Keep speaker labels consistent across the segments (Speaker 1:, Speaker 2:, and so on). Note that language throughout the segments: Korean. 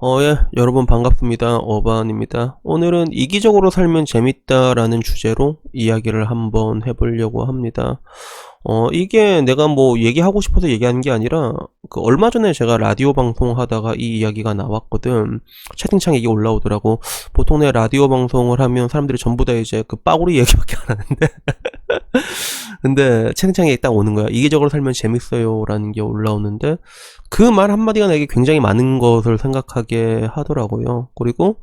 Speaker 1: 예, 여러분 반갑습니다. 어반입니다. 오늘은 이기적으로 살면 재밌다라는 주제로 이야기를 한번 해보려고 합니다. 이게 내가 뭐 얘기하고 싶어서 얘기하는 게 아니라, 얼마 전에 제가 라디오 방송 하다가 이 이야기가 나왔거든. 채팅창에 이게 올라오더라고. 보통 내 라디오 방송을 하면 사람들이 전부 다 이제 그 빠구리 얘기밖에 안 하는데, 근데 채팅창에 딱 오는 거야. 이기적으로 살면 재밌어요 라는 게 올라오는데, 그 말 한마디가 나에게 굉장히 많은 것을 생각하게 하더라고요. 그리고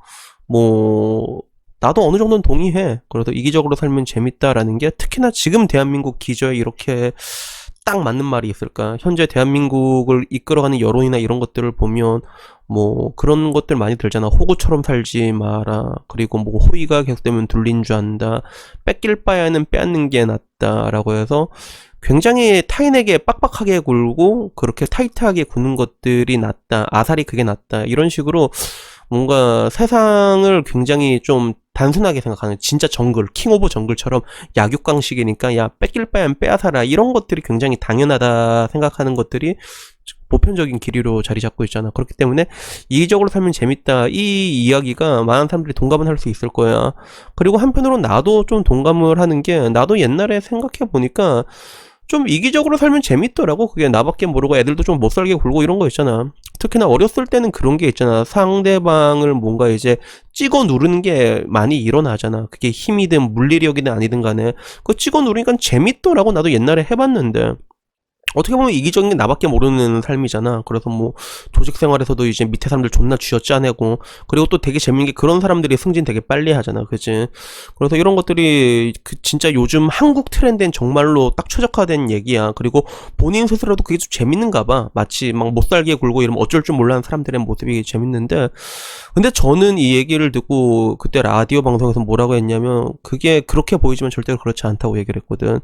Speaker 1: 뭐 나도 어느 정도는 동의해. 그래도 이기적으로 살면 재밌다라는 게 특히나 지금 대한민국 기저에 이렇게 딱 맞는 말이 있을까? 현재 대한민국을 이끌어가는 여론이나 이런 것들을 보면 뭐 그런 것들 많이 들잖아. 호구처럼 살지 마라. 그리고 뭐 호의가 계속되면 둘린 줄 안다. 뺏길 바에는 빼앗는 게 낫다라고 해서 굉장히 타인에게 빡빡하게 굴고 그렇게 타이트하게 구는 것들이 낫다. 아사리 그게 낫다. 이런 식으로 뭔가 세상을 굉장히 좀 단순하게 생각하는 진짜 정글, 킹 오브 정글처럼 약육강식이니까 야 뺏길 바엔 빼앗아라 이런 것들이 굉장히 당연하다 생각하는 것들이 보편적인 길이로 자리 잡고 있잖아. 그렇기 때문에 이기적으로 살면 재밌다 이 이야기가 많은 사람들이 동감은 할 수 있을 거야. 그리고 한편으로 나도 좀 동감을 하는 게 나도 옛날에 생각해 보니까 좀 이기적으로 살면 재밌더라고. 그게 나밖에 모르고 애들도 좀 못살게 굴고 이런 거 있잖아. 특히나 어렸을 때는 그런 게 있잖아. 상대방을 뭔가 이제 찍어 누르는 게 많이 일어나잖아. 그게 힘이든 물리력이든 아니든 간에 그거 찍어 누르니까 재밌더라고. 나도 옛날에 해봤는데 어떻게 보면 이기적인 게 나밖에 모르는 삶이잖아. 그래서 뭐 조직 생활에서도 이제 밑에 사람들 존나 쥐어짜내고, 그리고 또 되게 재밌는 게 그런 사람들이 승진 되게 빨리 하잖아. 그치? 그래서 이런 것들이 진짜 요즘 한국 트렌드엔 정말로 딱 최적화된 얘기야. 그리고 본인 스스로도 그게 좀 재밌는가 봐. 마치 막 못살게 굴고 이러면 어쩔 줄 몰라하는 사람들의 모습이 재밌는데, 근데 저는 이 얘기를 듣고 그때 라디오 방송에서 뭐라고 했냐면 그게 그렇게 보이지만 절대로 그렇지 않다고 얘기를 했거든.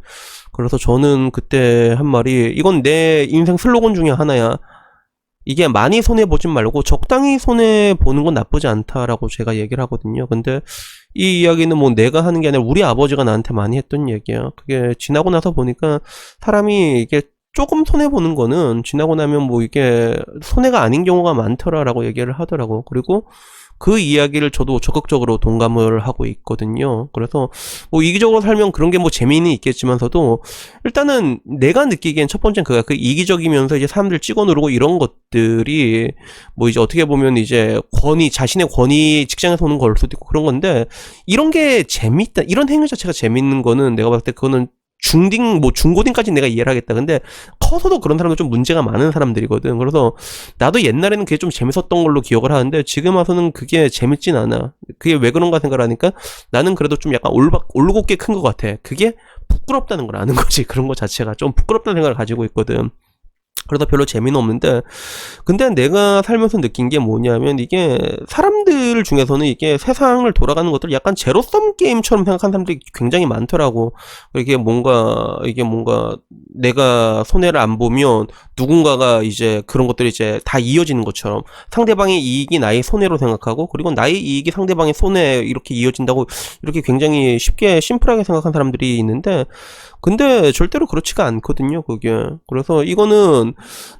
Speaker 1: 그래서 저는 그때 한 말이 이건 내 인생 슬로건 중에 하나야. 이게 많이 손해보진 말고 적당히 손해보는 건 나쁘지 않다라고 제가 얘기를 하거든요. 근데 이 이야기는 뭐 내가 하는 게 아니라 우리 아버지가 나한테 많이 했던 얘기야. 그게 지나고 나서 보니까 사람이 이게 조금 손해보는 거는 지나고 나면 뭐 이게 손해가 아닌 경우가 많더라라고 얘기를 하더라고. 그리고 그 이야기를 저도 적극적으로 동감을 하고 있거든요. 그래서 뭐 이기적으로 살면 그런 게 뭐 재미는 있겠지만서도 일단은 내가 느끼기엔 첫 번째는 그가 그 이기적이면서 이제 사람들 찍어 누르고 이런 것들이 뭐 이제 어떻게 보면 이제 권위, 자신의 권위 직장에서 오는 걸 수도 있고 그런 건데 이런 게 재밌다. 이런 행위 자체가 재밌는 거는 내가 봤을 때 그거는 중딩 뭐 중고딩까지 내가 이해를 하겠다. 근데 커서도 그런 사람들 좀 문제가 많은 사람들이거든. 그래서 나도 옛날에는 그게 좀 재밌었던 걸로 기억을 하는데 지금 와서는 그게 재밌진 않아. 그게 왜 그런가 생각을 하니까 나는 그래도 좀 약간 올곧게 큰 것 같아. 그게 부끄럽다는 걸 아는 거지. 그런 거 자체가 좀 부끄럽다는 생각을 가지고 있거든. 그래서 별로 재미는 없는데, 근데 내가 살면서 느낀 게 뭐냐면 이게 사람들 중에서는 이게 세상을 돌아가는 것들 약간 제로섬 게임처럼 생각하는 사람들이 굉장히 많더라고. 이게 뭔가 내가 손해를 안 보면 누군가가 이제 그런 것들이 이제 다 이어지는 것처럼 상대방의 이익이 나의 손해로 생각하고, 그리고 나의 이익이 상대방의 손해 이렇게 이어진다고 이렇게 굉장히 쉽게 심플하게 생각하는 사람들이 있는데, 근데 절대로 그렇지가 않거든요, 그게. 그래서 이거는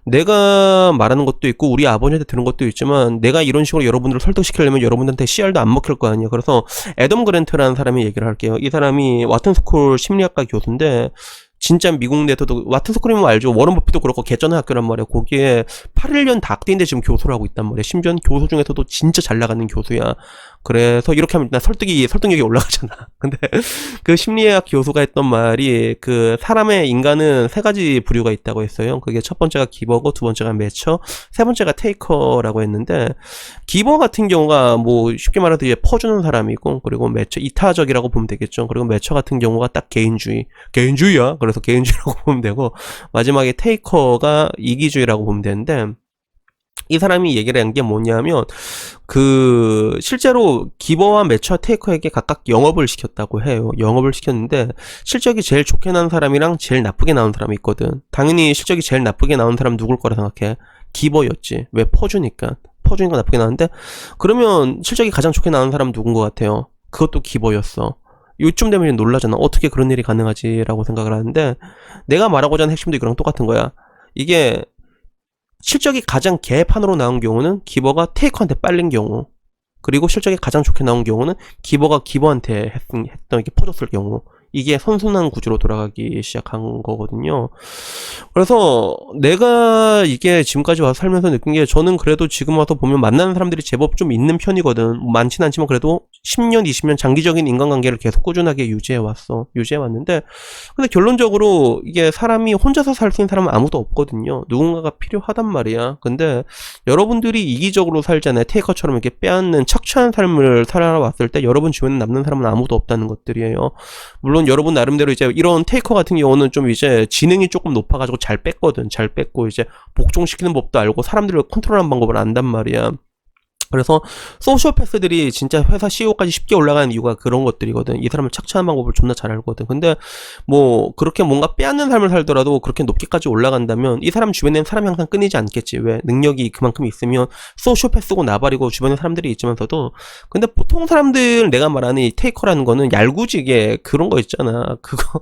Speaker 1: 내가 말하는 것도 있고 우리 아버지한테 들은 것도 있지만 내가 이런 식으로 여러분들을 설득시키려면 여러분들한테 씨알도 안 먹힐 거 아니에요. 그래서 애덤 그랜트라는 사람이 얘기를 할게요. 이 사람이 와튼스쿨 심리학과 교수인데 진짜 미국 내에서도 와튼스쿨이면 알죠. 워런 버핏도 그렇고 개쩌는 학교란 말이야. 거기에 8년 다학대인데 지금 교수를 하고 있단 말이야. 심지어 교수 중에서도 진짜 잘 나가는 교수야. 그래서 이렇게 하면 나 설득력이 올라가잖아. 근데 그 심리학 교수가 했던 말이 그 사람의 인간은 세 가지 부류가 있다고 했어요. 그게 첫 번째가 기버고, 두 번째가 매처, 세 번째가 테이커라고 했는데, 기버 같은 경우가 뭐 쉽게 말해서 이제 퍼주는 사람이고, 그리고 매처 이타적이라고 보면 되겠죠. 그리고 매처 같은 경우가 딱 개인주의야. 그래서 개인주의라고 보면 되고, 마지막에 테이커가 이기주의라고 보면 되는데, 이 사람이 얘기를 한 게 뭐냐면 그 실제로 기버와 매처 테이커에게 각각 영업을 시켰다고 해요. 영업을 시켰는데 실적이 제일 좋게 나온 사람이랑 제일 나쁘게 나온 사람이 있거든. 당연히 실적이 제일 나쁘게 나온 사람 누굴 거라 생각해? 기버였지. 왜? 퍼주니까 나쁘게 나왔는데, 그러면 실적이 가장 좋게 나온 사람 누군 것 같아요? 그것도 기버였어. 요쯤 되면 이제 놀라잖아. 어떻게 그런 일이 가능하지? 라고 생각을 하는데, 내가 말하고자 하는 핵심도 이거랑 똑같은 거야. 이게 실적이 가장 개판으로 나온 경우는 기버가 테이커한테 빨린 경우, 그리고 실적이 가장 좋게 나온 경우는 기버가 기버한테 했던 이렇게 퍼줬을 경우, 이게 선순환 구조로 돌아가기 시작한 거거든요. 그래서 내가 이게 지금까지 와서 살면서 느낀 게, 저는 그래도 지금 와서 보면 만나는 사람들이 제법 좀 있는 편이거든. 많진 않지만 그래도 10년, 20년 장기적인 인간관계를 계속 꾸준하게 유지해왔는데, 근데 결론적으로 이게 사람이 혼자서 살 수 있는 사람은 아무도 없거든요. 누군가가 필요하단 말이야. 근데 여러분들이 이기적으로 살잖아요. 테이커처럼 이렇게 빼앗는 착취한 삶을 살아왔을 때 여러분 주변에 남는 사람은 아무도 없다는 것들이에요. 물론 여러분 나름대로 이제 이런 테이커 같은 경우는 좀 이제 지능이 조금 높아가지고 잘 뺐거든. 잘 뺐고 이제 복종시키는 법도 알고 사람들을 컨트롤하는 방법을 안단 말이야. 그래서 소시오패스들이 진짜 회사 CEO까지 쉽게 올라가는 이유가 그런 것들이거든. 이 사람을 착취하는 방법을 존나 잘 알거든. 근데 뭐 그렇게 뭔가 빼앗는 삶을 살더라도 그렇게 높게까지 올라간다면 이 사람 주변에는 사람이 항상 끊이지 않겠지. 왜? 능력이 그만큼 있으면 소시오패스고 나발이고 주변에 사람들이 있지만서도. 근데 보통 사람들, 내가 말하는 이 테이커라는 거는 얄궂이게 그런 거 있잖아. 그거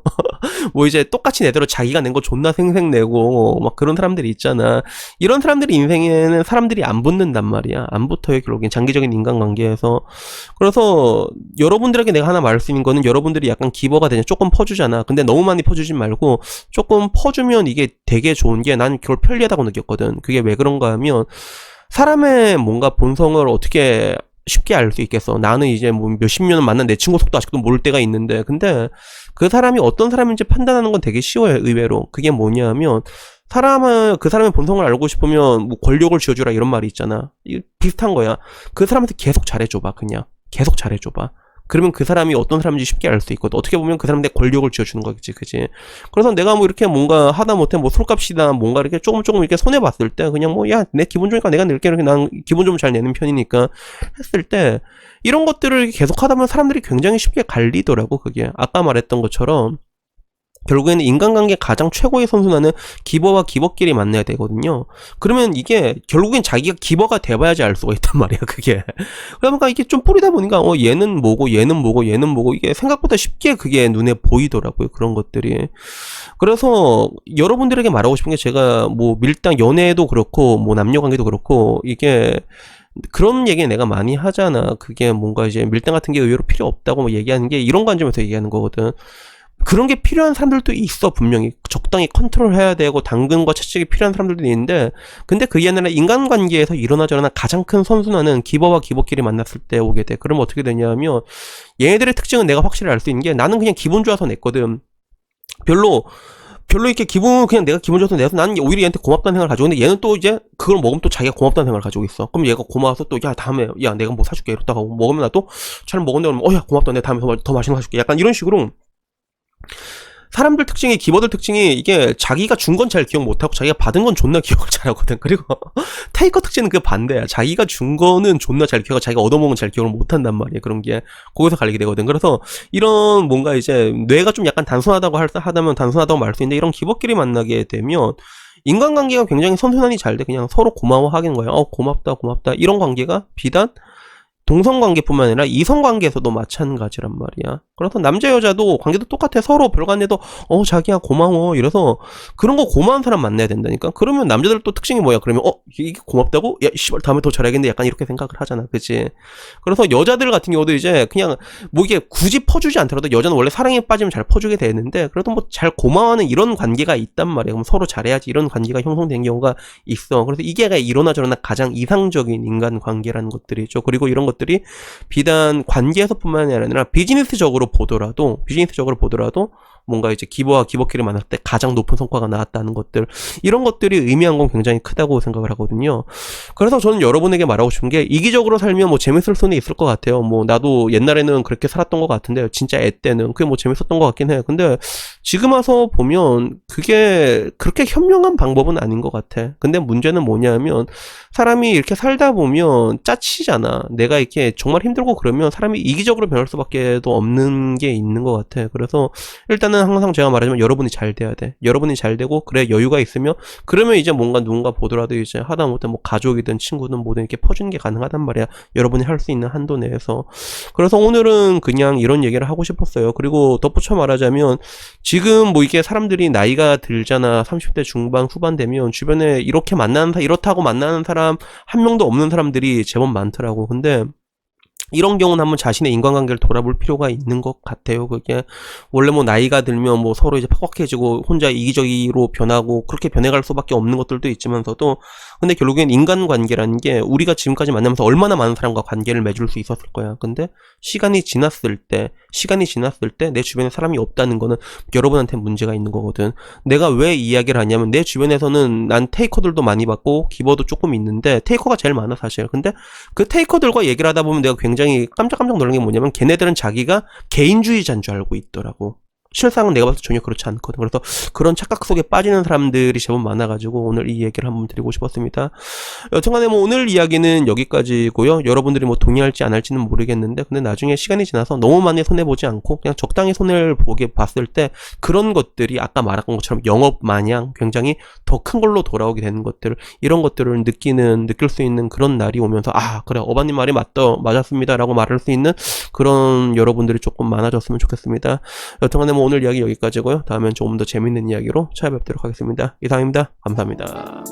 Speaker 1: 뭐 이제 똑같이 내대로 자기가 낸 거 존나 생색내고 막 그런 사람들이 있잖아. 이런 사람들이 인생에는 사람들이 안 붙는단 말이야. 안 붙어요, 결국엔. 장기적인 인간관계에서. 그래서 여러분들에게 내가 하나 말할 수 있는 거는, 여러분들이 약간 기버가 되냐, 조금 퍼주잖아. 근데 너무 많이 퍼주진 말고 조금 퍼주면 이게 되게 좋은 게, 난 그걸 편리하다고 느꼈거든. 그게 왜 그런가 하면, 사람의 뭔가 본성을 어떻게 쉽게 알 수 있겠어. 나는 이제 뭐 몇십 년을 만난 내 친구 속도 아직도 모를 때가 있는데, 근데 그 사람이 어떤 사람인지 판단하는 건 되게 쉬워요, 의외로. 그게 뭐냐면, 그 사람의 본성을 알고 싶으면 뭐 권력을 쥐어주라 이런 말이 있잖아. 비슷한 거야. 그 사람한테 계속 잘해줘봐, 그냥. 계속 잘해줘봐. 그러면 그 사람이 어떤 사람인지 쉽게 알 수 있거든. 어떻게 보면 그 사람한테 권력을 쥐어주는 거겠지, 그지? 그래서 내가 뭐 이렇게 뭔가 하다 못해 뭐 술값이다 뭔가 이렇게 조금 이렇게 손해봤을 때, 그냥 뭐, 야, 내 기분 좋으니까 내가 낼게. 이렇게 난 기분 좀 잘 내는 편이니까 했을 때, 이런 것들을 계속 하다 보면 사람들이 굉장히 쉽게 갈리더라고, 그게. 아까 말했던 것처럼. 결국에는 인간관계 가장 최고의 선순환은 기버와 기버끼리 만나야 되거든요. 그러면 이게 결국엔 자기가 기버가 돼봐야지 알 수가 있단 말이야, 그게. 그러니까 이게 좀 뿌리다 보니까 얘는 뭐고 얘는 뭐고 얘는 뭐고, 이게 생각보다 쉽게 그게 눈에 보이더라고요, 그런 것들이. 그래서 여러분들에게 말하고 싶은 게, 제가 뭐 밀당 연애도 그렇고 뭐 남녀관계도 그렇고, 이게 그런 얘기 내가 많이 하잖아. 그게 뭔가 이제 밀당 같은 게 의외로 필요 없다고 뭐 얘기하는 게 이런 관점에서 얘기하는 거거든. 그런 게 필요한 사람들도 있어, 분명히. 적당히 컨트롤 해야 되고 당근과 채찍이 필요한 사람들도 있는데, 근데 그게 아니라 인간관계에서 일어나 저러나 가장 큰 선순환은 기버와 기버끼리 만났을 때 오게 돼. 그러면 어떻게 되냐면, 얘네들의 특징은 내가 확실히 알 수 있는 게, 나는 그냥 기분 좋아서 냈거든. 별로 이렇게 그냥 내가 기분 좋아서 내서 나는 오히려 얘한테 고맙다는 생각을 가지고 있는데, 얘는 또 이제 그걸 먹으면 또 자기가 고맙다는 생각을 가지고 있어. 그럼 얘가 고마워서 또, 야, 다음에, 야, 내가 뭐 사줄게. 이러다가 먹으면 나 또 잘 먹었네. 그러면, 야, 고맙다. 내가 다음에 더 맛있는 거 사줄게. 약간 이런 식으로. 사람들 특징이, 기버들 특징이, 이게 자기가 준 건 잘 기억 못하고 자기가 받은 건 존나 기억을 잘하거든. 그리고 테이커 특징은 그 반대야. 자기가 준 거는 존나 잘 기억하고 자기가 얻어먹은 건 잘 기억을 못한단 말이야. 그런 게 거기서 갈리게 되거든. 그래서 이런 뭔가 이제 뇌가 좀 약간 단순하다고 하다면 단순하다고 말할 수 있는데, 이런 기버끼리 만나게 되면 인간관계가 굉장히 선순환이 잘 돼. 그냥 서로 고마워하는 거야. 고맙다 이런 관계가 비단 동성관계뿐만 아니라 이성관계에서도 마찬가지란 말이야. 그래서 남자 여자도 관계도 똑같아. 서로 별관계도 자기야 고마워 이래서 그런 거 고마운 사람 만나야 된다니까. 그러면 남자들 또 특징이 뭐야? 그러면 이게 고맙다고? 야 씨발 다음에 더 잘해야겠네. 약간 이렇게 생각을 하잖아, 그치? 그래서 여자들 같은 경우도 이제 그냥 뭐 이게 굳이 퍼주지 않더라도, 여자는 원래 사랑에 빠지면 잘 퍼주게 되는데, 그래도 뭐 잘 고마워하는 이런 관계가 있단 말이야. 그럼 서로 잘해야지 이런 관계가 형성된 경우가 있어. 그래서 이게 이러나 저러나 가장 이상적인 인간관계라는 것들이죠. 그리고 이런 것들이 비단 관계에서뿐만이 아니라 비즈니스적으로 보더라도 뭔가 이제 기버와 기버끼리 만났을 때 가장 높은 성과가 나왔다는 것들, 이런 것들이 의미한 건 굉장히 크다고 생각을 하거든요. 그래서 저는 여러분에게 말하고 싶은 게, 이기적으로 살면 뭐 재밌을 수는 있을 것 같아요. 뭐 나도 옛날에는 그렇게 살았던 것 같은데, 진짜 애 때는 그게 뭐 재밌었던 것 같긴 해. 근데 지금 와서 보면 그게 그렇게 현명한 방법은 아닌 것 같아. 근데 문제는 뭐냐면, 사람이 이렇게 살다 보면 짜치잖아. 내가 이렇게 정말 힘들고 그러면 사람이 이기적으로 변할 수밖에 도 없는 게 있는 것 같아. 그래서 일단은 항상 제가 말하지만 여러분이 잘 돼야 돼. 여러분이 잘 되고 그래 여유가 있으면 그러면 이제 뭔가 누군가 보더라도 이제 하다못해 뭐 가족이든 친구든 뭐든 이렇게 퍼주는 게 가능하단 말이야. 여러분이 할 수 있는 한도 내에서. 그래서 오늘은 그냥 이런 얘기를 하고 싶었어요. 그리고 덧붙여 말하자면 지금 뭐 이게 사람들이 나이가 들잖아. 30대 중반 후반 되면 주변에 이렇게 이렇다고 만나는 사람 한 명도 없는 사람들이 제법 많더라고. 근데 이런 경우는 한번 자신의 인간관계를 돌아볼 필요가 있는 것 같아요. 그게 원래 뭐 나이가 들면 뭐 서로 이제 팍팍해지고 혼자 이기적으로 변하고 그렇게 변해갈 수밖에 없는 것들도 있지만서도 근데 결국엔 인간관계라는 게 우리가 지금까지 만나면서 얼마나 많은 사람과 관계를 맺을 수 있었을 거야. 근데 시간이 지났을 때 내 주변에 사람이 없다는 거는 여러분한테 문제가 있는 거거든. 내가 왜 이 이야기를 하냐면 내 주변에서는 난 테이커들도 많이 받고 기버도 조금 있는데 테이커가 제일 많아 사실. 근데 그 테이커들과 얘기를 하다 보면 내가 굉장히 깜짝깜짝 놀란 게 뭐냐면 걔네들은 자기가 개인주의자인 줄 알고 있더라고. 실상은 내가 봐서 전혀 그렇지 않거든. 그래서 그런 착각 속에 빠지는 사람들이 제법 많아가지고 오늘 이 얘기를 한번 드리고 싶었습니다. 여튼간에 뭐 오늘 이야기는 여기까지고요. 여러분들이 뭐 동의할지 안 할지는 모르겠는데 근데 나중에 시간이 지나서 너무 많이 손해보지 않고 그냥 적당히 손해를 보게 봤을 때 그런 것들이 아까 말한 것처럼 영업 마냥 굉장히 더 큰 걸로 돌아오게 되는 것들 이런 것들을 느낄 수 있는 그런 날이 오면서 아 그래 어바님 말이 맞았습니다 라고 말할 수 있는 그런 여러분들이 조금 많아졌으면 좋겠습니다. 여튼간에 뭐 오늘 이야기 여기까지고요. 다음엔 조금 더 재밌는 이야기로 찾아뵙도록 하겠습니다. 이상입니다. 감사합니다.